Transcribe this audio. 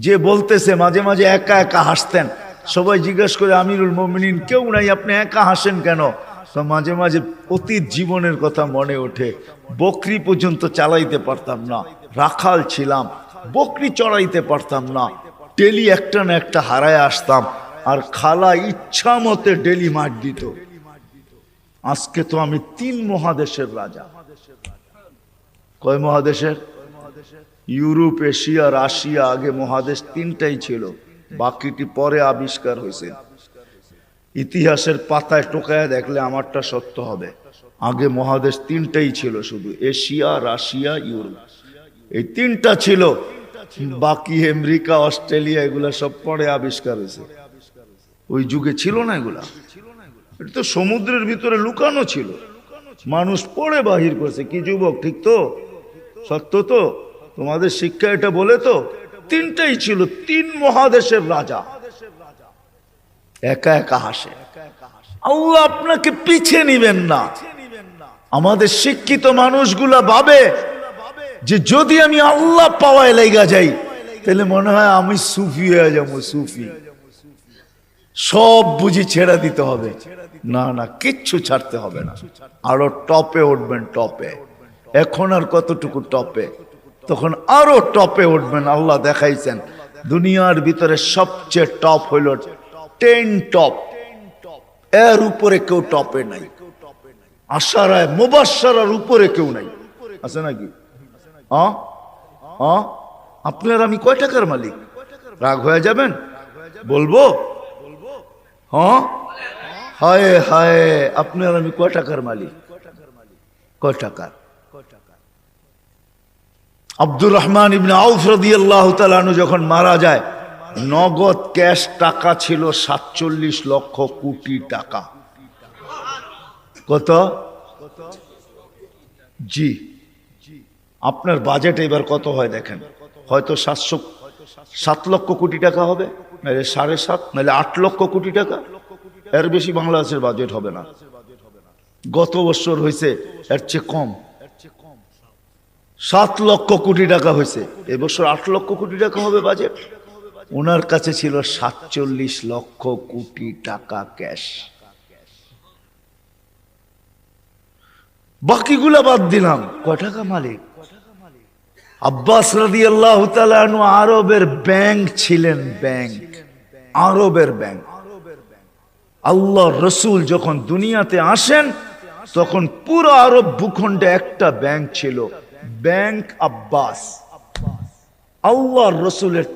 যে বলতেছে মাঝে মাঝে একা একা হাসতেন, সবাই জিজ্ঞেস করে আমিরুল মুমিনিন কেউ নাই, আপনি একা হাসেন কেন? তো মাঝে মাঝে অতীত জীবনের কথা মনে ওঠে। বকরি পর্যন্ত চালাইতে পারতাম না, রাখাল ছিলাম, বকরি চড়াইতে পারতাম না, ডেলি একটা না একটা হারায় আসতাম, আর খালা ইচ্ছা মতে ডেলি মার দিত। আজকে তো আমি 3 মহাদেশের রাজা। কয় মহাদেশের? Europe, Asia, Russia. আগে মহাদেশ 3টাই ছিল, বাকিটি পরে আবিষ্কার হয়েছে। ইতিহাসের পাতায় টোকায় দেখলে আমারটা সত্য হবে। আগে মহাদেশ 3টাই ছিল, শুধু এশিয়া, রাশিয়া, ইউরোপ, এই 3টা ছিল। বাকি আমেরিকা, অস্ট্রেলিয়া এগুলা সব পরে আবিষ্কার হয়েছে। ওই যুগে ছিল না এগুলা। এটা তো সমুদ্রের ভিতরে লুকানো ছিল, মানুষ পড়ে বাহির করছে। কি যুবক, ঠিক তো? সত্য তো? তোমাদের শিক্ষা এটা বলে তো? 3টাই ছিল, 3 মহাদেশের রাজা। একা একা হাসে। আল্লাহ আপনাকে পিছিয়ে নিবেন না। আমাদের শিক্ষিত মানুষগুলা ভাবে যে যদি আমি আল্লাহ পাওয়ায় লেগা যাই তাহলে মনে হয় আমি সুফি হয়ে যাবো। সুফি সব বুঝি ছেড়ে দিতে হবে। না না, কিচ্ছু ছাড়তে হবে না, আরো টপে উঠবেন। টপে এখন আর কতটুকু টপে, তখন আরো টপে উঠবেন। আল্লাহ দেখাইছেন দুনিয়ার ভিতরে সবচেয়ে টপ হইল 10 টপ, এর উপরে কেউ টপে নাই। আশারায় মুবাশশারার উপরে কেউ নাই, আছে নাকি? আপনার আমি কয় টাকার মালিক? রাগ হয়ে যাবেন? বলবো? হায় হায়, আপনার আমি কয় টাকার মালিক? কয় টাকার? আব্দুর রহমান ইবনে আউফ রাদিয়াল্লাহু তাআলা আনহু যখন মারা যায়, নগদ ক্যাশ টাকা ছিল 47 লক্ষ কোটি টাকা। কত? জি। আপনার বাজেট এবার কত হয় দেখেন, হয়তো 7 লক্ষ কোটি টাকা হবে, নাহলে 7.5, নাহলে 8 লক্ষ কোটি টাকা। এর বেশি বাংলাদেশের বাজেট হবে না। গত বছর হয়েছে এর চেয়ে কম, 7 লক্ষ কোটি টাকা হয়েছে। এবছর 8 লক্ষ কোটি টাকা হবে বাজেট। ওনার কাছে ছিল 47 লক্ষ কোটি টাকা ক্যাশ। বাকিগুলা বাদ দিলাম, কয় টাকা মালিক? আব্বাস রাদিয়াল্লাহু তাআলা আনহু আরবের ব্যাংক ছিলেন, ব্যাংক, আরবের ব্যাংক। আল্লাহর রাসূল যখন দুনিয়াতে আসেন তখন পুরো আরব ভূখণ্ডে একটা ব্যাংক ছিল, ব্যাংক আব্বাস। আল্লাহর রাসূলের